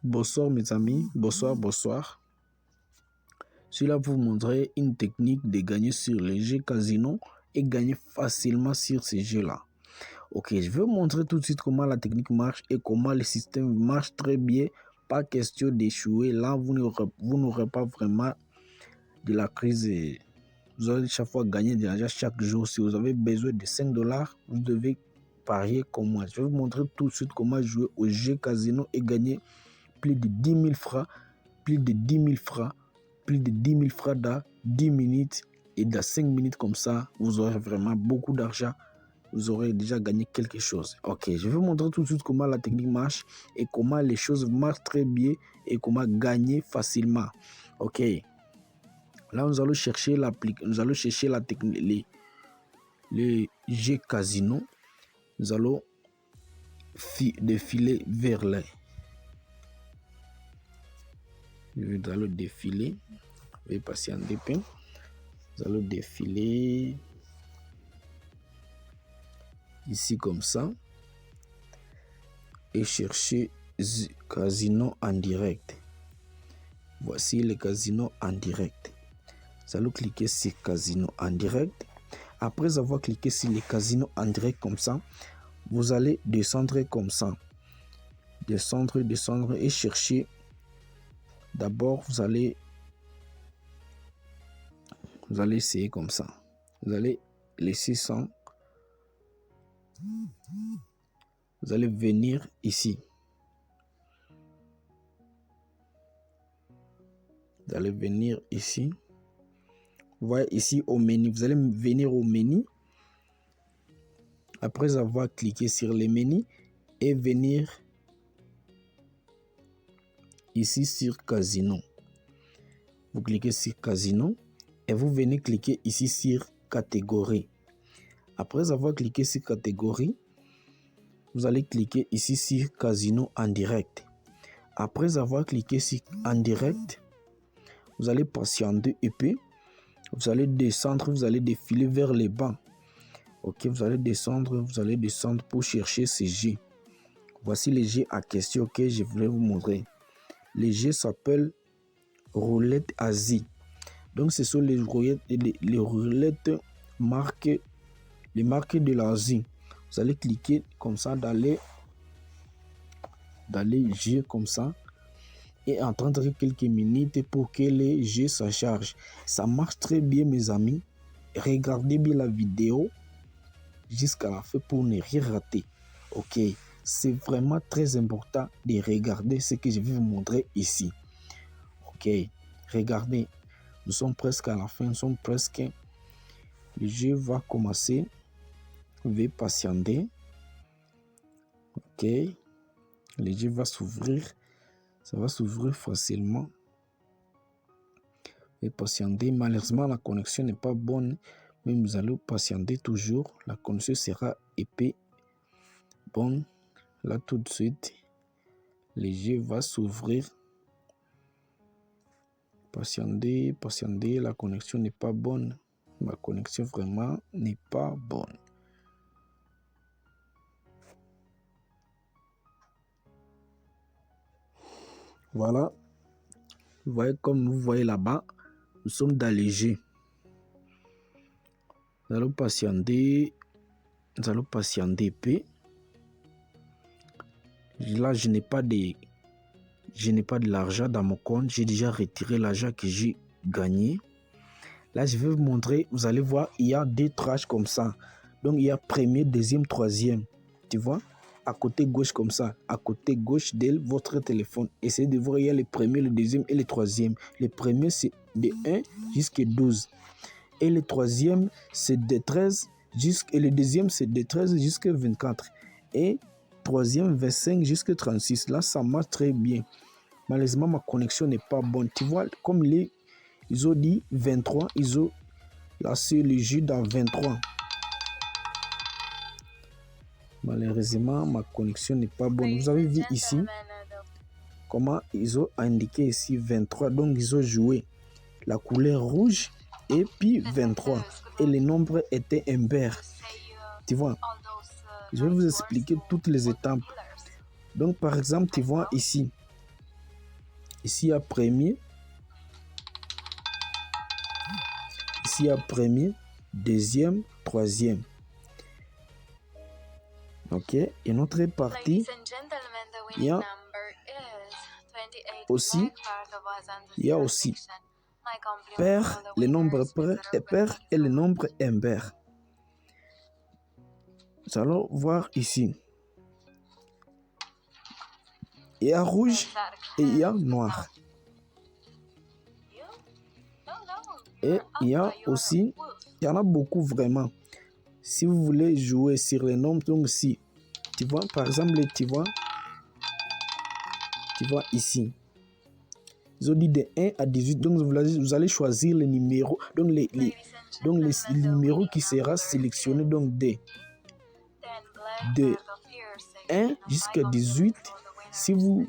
Bonsoir mes amis, bonsoir. Cela vous montrer une technique de gagner sur les jeux casino et gagner facilement sur ces jeux-là. Ok, je vais vous montrer tout de suite comment la technique marche et comment le système marche très bien. Pas question d'échouer. Là, vous n'aurez pas vraiment de la crise. Vous allez chaque fois gagner de l'argent chaque jour. Si vous avez besoin de 5 $, vous devez parier comme moi. Je vais vous montrer tout de suite comment jouer au jeu casino et gagner plus de 10 000 francs, plus de 10 000 francs, plus de 10 000 francs dans 10 minutes et dans 5 minutes comme ça, vous aurez vraiment beaucoup d'argent. Vous aurez déjà gagné quelque chose. Ok, je vais vous montrer tout de suite comment la technique marche et comment les choses marchent très bien et comment gagner facilement. Ok, là nous allons chercher la technique, les jeux casino. Nous allons défiler vers là. Nous allons défiler. Veuillez patienter un peu. Nous allons défiler ici comme ça et chercher casino en direct. Voici le casino en direct. Nous allons cliquer sur casino en direct. Après avoir cliqué sur le casino en direct comme ça, vous allez descendre comme ça. Descendre et chercher. D'abord, vous allez essayer comme ça. Vous allez laisser ça. Vous allez venir ici. Vous allez venir ici. Vous voyez ici au menu. Vous allez venir au menu. Après avoir cliqué sur le menu et venir ici sur casino. Vous cliquez sur casino et vous venez cliquer ici sur catégorie. Après avoir cliqué sur catégorie, vous allez cliquer ici sur casino en direct. Après avoir cliqué sur en direct, vous allez patienter un peu. Vous allez descendre, vous allez défiler vers les bas. Ok, vous allez descendre pour chercher ces jeux. Voici les jeux à question que je voulais vous montrer. Les jeux s'appellent Roulette Asie. Donc ce sont les roulettes marques de l'Asie. Vous allez cliquer comme ça dans les jeux comme ça et attendre quelques minutes pour que les jeux se chargent. Ça marche très bien mes amis. Regardez bien la vidéo jusqu'à la fin pour ne rien rater. Ok, c'est vraiment très important de regarder ce que je vais vous montrer ici. Ok, regardez, nous sommes presque à la fin, le jeu va commencer. Veuillez patienter. Ok, le jeu va s'ouvrir, ça va s'ouvrir facilement. Veuillez patienter. Malheureusement la connexion n'est pas bonne, mais nous allons patienter toujours. La connexion sera épais. Bon, là tout de suite, le jeu va s'ouvrir. Patienter, la connexion n'est pas bonne. Ma connexion vraiment n'est pas bonne. Voilà. Vous voyez, comme vous voyez là-bas, nous sommes dans les jeux. Nous allons patienter un peu. Là, je n'ai pas de l'argent dans mon compte. J'ai déjà retiré l'argent que j'ai gagné. Là, je vais vous montrer. Vous allez voir, il y a deux tranches comme ça. Donc, il y a premier, deuxième, troisième. Tu vois? À côté gauche comme ça. À côté gauche de votre téléphone. Essayez de voir, il y a le premier, le deuxième et le troisième. Le premier, c'est de 1 jusqu'à 12. Et le troisième, c'est de 13 et le deuxième, c'est de 13 jusqu'à 24. Et troisième, 25 jusqu'à 36. Là, ça marche très bien. Malheureusement, ma connexion n'est pas bonne. Tu vois, comme ils ont dit 23, ils ont lancé le jeu dans 23. Malheureusement, ma connexion n'est pas bonne. Vous avez vu ici comment ils ont indiqué ici 23. Donc, ils ont joué la couleur rouge et puis 23. Et le nombre était impair. Tu vois, je vais vous expliquer toutes les étapes. Donc, par exemple, tu vois ici, Ici, il y a premier. Ici, il y a premier, deuxième, troisième. Ok. Et notre partie, il y a aussi, pair, les nombres pairs et les nombres impairs. Nous allons voir ici. Il y a rouge et il y a noir. Et il y a aussi, il y en a beaucoup vraiment. Si vous voulez jouer sur les nombres, donc si, tu vois, par exemple, tu vois ici. Ils ont dit de 1 à 18, donc vous allez choisir les numéros, donc les numéros qui sera sélectionné donc de 1 jusqu'à 18. Si vous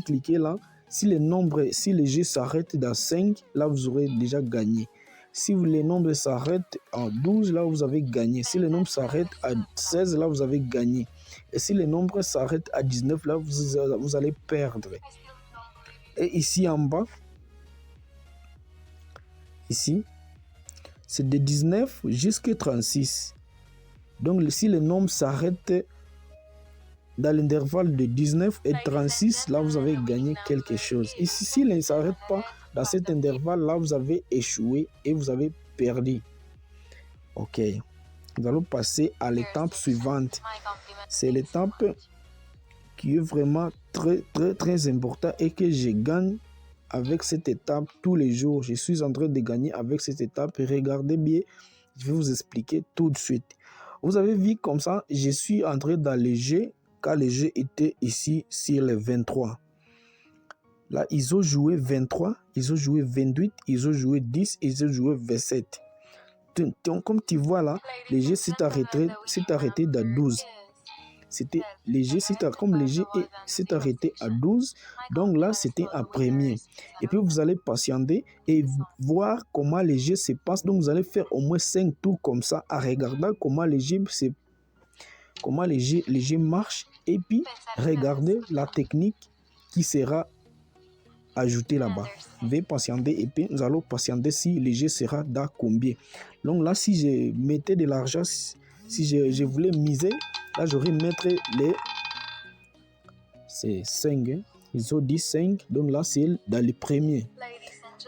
cliquez là, si les jeux s'arrêtent dans 5, là vous aurez déjà gagné. Si les nombres s'arrêtent en 12, là vous avez gagné. Si les nombres s'arrêtent à 16, là vous avez gagné. Et si les nombres s'arrêtent à 19, là vous allez perdre. Et ici en bas, ici, c'est de 19 jusqu'à 36. Donc si les nombres s'arrêtent dans l'intervalle de 19 et 36, là vous avez gagné quelque chose. Ici, s'ils ne s'arrêtent pas dans cet intervalle, là vous avez échoué et vous avez perdu. Ok. Nous allons passer à l'étape suivante. C'est l'étape qui est vraiment très important et que je gagne avec cette étape tous les jours. Je suis en train de gagner avec cette étape. Regardez bien, je vais vous expliquer tout de suite. Vous avez vu comme ça, je suis entré dans les jeux quand les jeux étaient ici sur les 23. Là, ils ont joué 23, ils ont joué 28, ils ont joué 10, ils ont joué 27. Comme tu vois là, les jeux s'est arrêté dans 12. C'était léger, comme léger s'est arrêté à 12, donc là c'était un premier. Et puis vous allez patienter et voir comment les jeux se passent. Donc vous allez faire au moins 5 tours comme ça, en regardant comment les jeux marchent, et puis regardez la technique qui sera ajoutée là-bas. Veuillez patienter et puis nous allons patienter si le jeu sera dans combien. Donc là, si je mettais de l'argent, si je voulais miser, là, j'aurais mettre c'est 5. Hein. Ils ont dit 5. Donc là, c'est dans les premiers.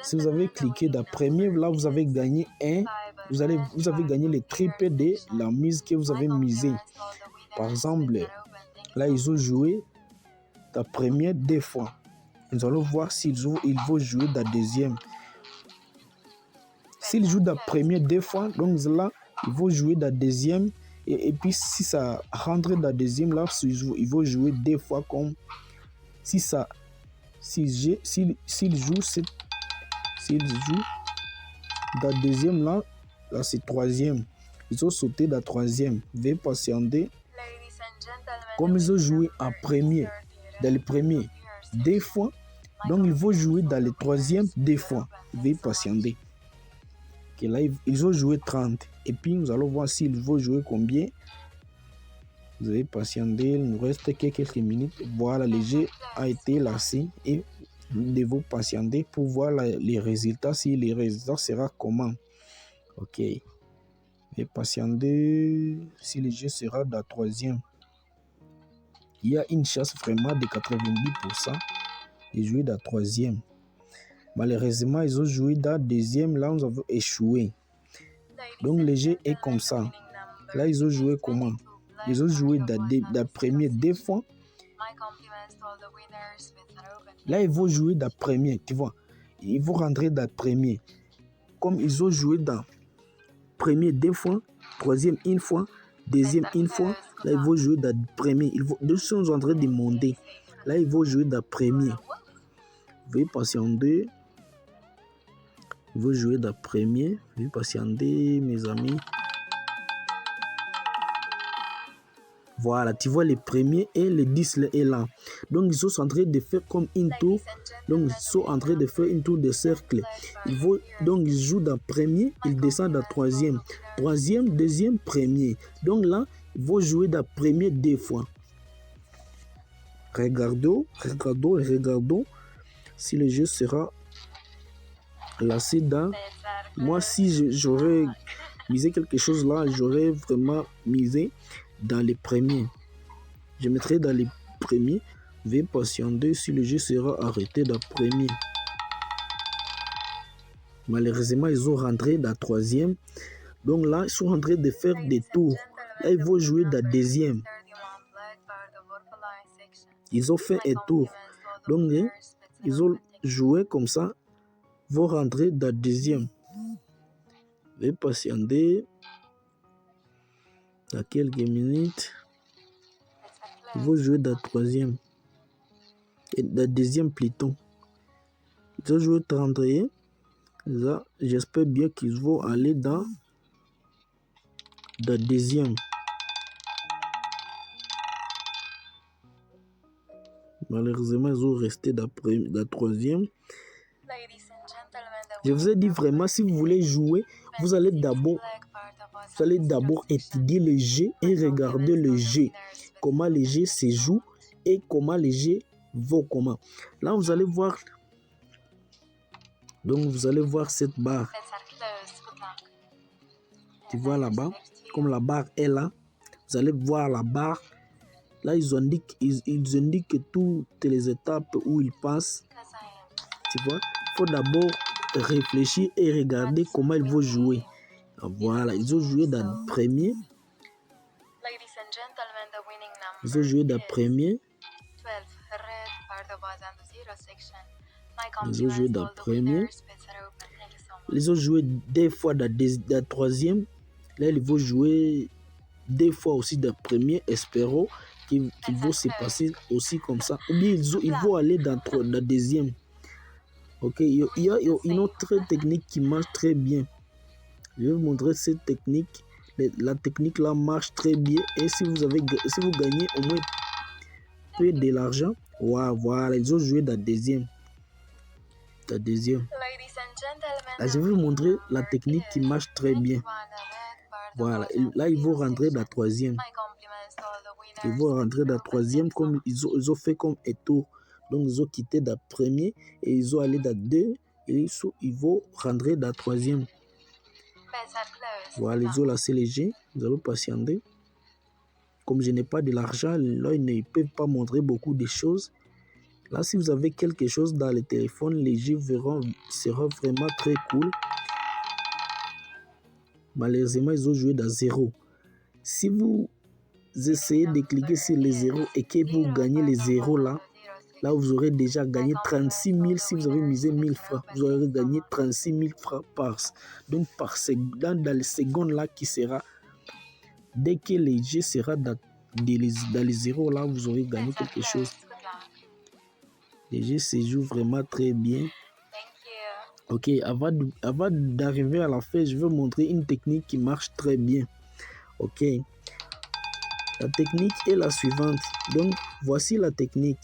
Si vous avez cliqué dans premier, là, vous avez gagné 1. Vous avez gagné le triple de la mise que vous avez misée. Par exemple, là, ils ont joué dans premier 2 fois. Nous allons voir s'ils vont jouer dans deuxième. S'ils jouent dans premier 2 fois, donc là, ils vont jouer dans deuxième. Et puis, si ça rentre dans deuxième, là, ils vont jouer 2 fois comme s'ils jouent dans deuxième, là c'est troisième. Ils ont sauté dans troisième. Veuillez patienter. Comme ils ont joué en premier, dans le premier 2 fois, donc ils vont jouer dans le troisième 2 fois. Veuillez patienter. Okay, là, ils ont joué 30. Et puis, nous allons voir s'ils vont jouer combien. Vous avez patienté. Il nous reste quelques minutes. Voilà, le jeu a été lancé. Et nous devons patienter pour voir les résultats. Si les résultats seront comment. Ok. Et patienter si le jeu sera dans la troisième. Il y a une chance vraiment de 90% de jouer dans la troisième. Malheureusement, ils ont joué dans la deuxième. Là, nous avons échoué. Donc, le jeu est comme ça. Là, ils ont joué comment? Ils ont joué dans la première 2 fois. Là, ils vont jouer dans la première. Tu vois, ils vont rentrer dans la première. Comme ils ont joué dans la première 2 fois, troisième 1 fois, deuxième 1 fois. Là, ils vont jouer dans la première. Ils sont en train de monter. Là, ils vont jouer dans la première. Veuillez patienter. Vous jouez dans le premier. Veuillez patienter, mes amis. Voilà, tu vois les premiers et les 10 là est là. Donc, ils sont en train de faire comme une tour. Donc, ils sont en train de faire une tour de cercle. Donc, ils jouent dans le premier, ils descendent dans le troisième. Troisième, deuxième, premier. Donc là, ils vont jouer dans le premier 2 fois. Regardons. si le jeu sera lancé dans... Moi, si j'aurais misé quelque chose là, j'aurais vraiment misé dans les premiers. Je mettrai dans les premiers. Veuillez patienter si le jeu sera arrêté dans premier. Malheureusement, ils ont rentré dans troisième. Donc là, ils sont en train de faire des tours. Là, ils vont jouer dans deuxième. Ils ont fait un tour. Donc, ils ont joué comme ça. Ils vont rentrer dans deuxième. Veuillez patienter. Dans quelques minutes. Ils vont jouer dans troisième. Et dans deuxième plutôt. Ils ont joué 31. Là, j'espère bien qu'ils vont aller dans deuxième. Malheureusement, ils ont resté dans troisième. Je vous ai dit vraiment, si vous voulez jouer, vous allez d'abord étudier le jeu et regarder le jeu. Comment le jeu se joue et comment le jeu vaut comment. Là, vous allez voir. Donc, vous allez voir cette barre. Tu vois là-bas, comme la barre est là, vous allez voir la barre. Là, ils indiquent toutes les étapes où ils passent. Tu vois, il faut d'abord réfléchir et regarder comment ils vont jouer. Voilà, ils ont joué dans le premier. Ils ont joué dans le premier. Ils ont joué dans le premier. Ils ont joué deux fois dans le troisième. Là, ils vont jouer deux fois aussi dans le premier. Espérons qu'il va se passer aussi comme ça. Ou bien ils vont aller dans le deuxième. Ok, il y a une autre technique qui marche très bien. Je vais vous montrer cette technique. La technique là marche très bien. Et si vous gagnez au moins peu de l'argent, voilà, ils ont joué dans le deuxième. Là, je vais vous montrer la technique qui marche très bien. Voilà, là, ils vont rentrer dans la troisième. Ils vont rentrer dans la troisième comme ils ont fait comme un tour. Donc, ils ont quitté dans le premier et ils ont allé dans le deux et ils vont rentrer dans la troisième. Voilà, ils ont lancé les jeux. Nous allons patienter. Comme je n'ai pas de l'argent, là, ils ne peuvent pas montrer beaucoup de choses. Là, si vous avez quelque chose dans le téléphone, les jeux seront vraiment très cool. Malheureusement, ils ont joué dans 0. Si vous essayez de cliquer sur les 0 et que vous gagnez les 0 là, vous aurez déjà gagné 36 000. Si vous avez misé 1000 francs, vous aurez gagné 36 000 francs dans les secondes là qui sera, dès que le jeu sera dans les 0 là, vous aurez gagné quelque chose. Le jeu se joue vraiment très bien. Ok, avant d'arriver à la fin, je vais montrer une technique qui marche très bien. Ok, la technique est la suivante. Donc, voici la technique.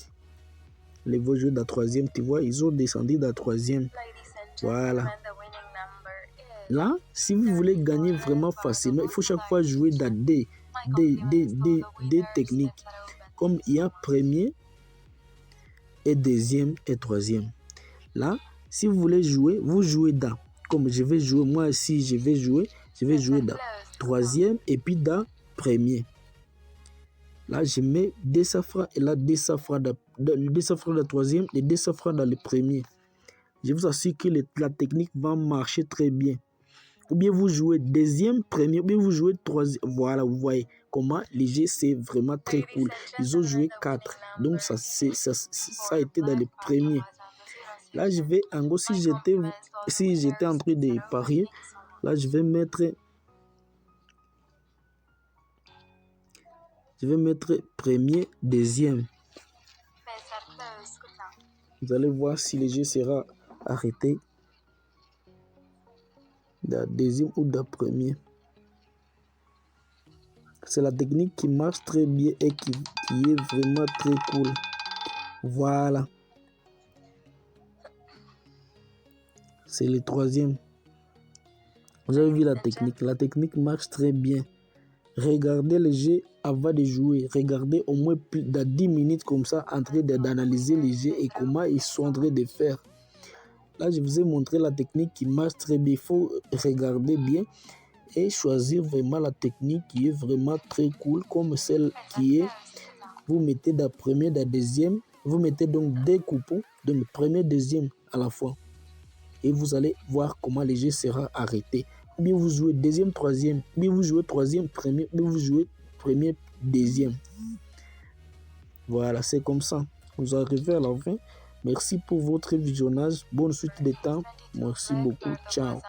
Les vos joueurs de la troisième, tu vois, ils ont descendu de la troisième. Voilà. Là, si vous voulez gagner vraiment facilement, il faut chaque fois jouer dans des techniques. Comme il y a premier et deuxième et troisième. Là, si vous voulez jouer, vous jouez dans. Comme je vais jouer, moi si je vais jouer dans troisième et puis dans premier. Là, je mets 200 francs et là 200 francs dans le troisième et 200 francs dans le premier. Je vous assure que la technique va marcher très bien. Ou bien vous jouez deuxième, premier, ou bien vous jouez troisième. Voilà, vous voyez comment les jeux, c'est vraiment très cool. Ils ont joué 4. Donc, ça a été dans le premier. Là, je vais, en gros, si j'étais en train de parier, là, je vais mettre premier, deuxième. Vous allez voir si le jeu sera arrêté d'un deuxième ou d'un premier. C'est la technique qui marche très bien et qui est vraiment très cool. Voilà. C'est le troisième. Vous avez vu la technique. La technique marche très bien. Regardez le jeu avant de jouer, regardez au moins plus de 10 minutes comme ça en train d'analyser les jeux et comment ils sont en train de faire. Là, je vous ai montré la technique qui marche très bien. Il faut regarder bien et choisir vraiment la technique qui est vraiment très cool, comme celle qui est, vous mettez la première, la deuxième, vous mettez donc deux coupons, donc premier, deuxième à la fois. Et vous allez voir comment le jeu sera arrêté. Ou bien vous jouez deuxième, troisième, ou bien vous jouez troisième, premier, ou bien vous jouez premier, deuxième. Voilà, c'est comme ça. Vous arrivez à la fin. Merci pour votre visionnage. Bonne suite de temps. Merci beaucoup. Ciao.